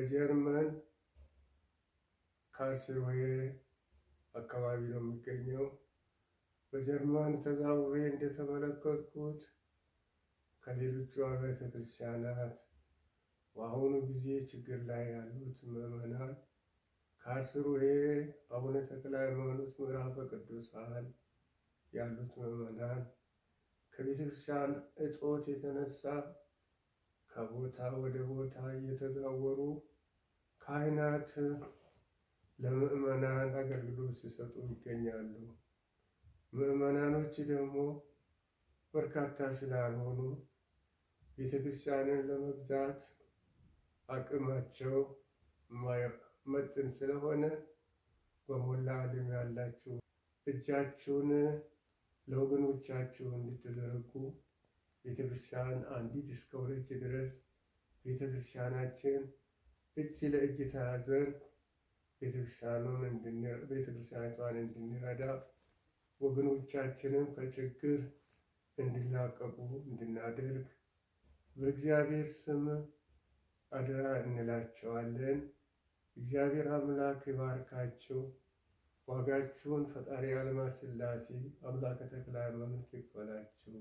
በጀርመን ካርልስሩሄ አካባቢ ነው የሚገኘው። በጀርመን ተዛውሬ እንደተመለከትኩት ከሌሎቹ አብያተ ክርስቲያናት በአሁኑ ጊዜ ችግር ላይ ያሉት ምዕመናን ካርልስሩሄ አቡነ ተክለ ሃይማኖት ምዕራፈ ቅዱሳን ያሉት ምዕመናን ከቤተ ክርስቲያን እጦት የተነሳ ከቦታ ወደ ቦታ እየተዛወሩ ካህናት ለምዕመናን አገልግሎት ሲሰጡ ይገኛሉ። ምዕመናኖች ደግሞ በርካታ ስላልሆኑ ቤተ ክርስቲያንን ለመግዛት አቅማቸው መጥን ስለሆነ በሞላ ዓለም ያላችሁ እጃችሁን ለወገኖቻችሁ እንድትዘረጉ ቤተ ክርስቲያን አንዲት እስከሆነች ድረስ ቤተ ክርስቲያናችን እጅ ለእጅ ተያዘን ቤተክርስቲያኗን እንድንረዳ ወገኖቻችንም ከችግር እንዲላቀቁ እንድናደርግ በእግዚአብሔር ስም አደራ እንላቸዋለን። እግዚአብሔር አምላክ ይባርካችሁ። ዋጋችሁን ፈጣሪ ዓለማት ሥላሴ አምላከ ተክለ ሃይማኖት ይክፈላችሁ።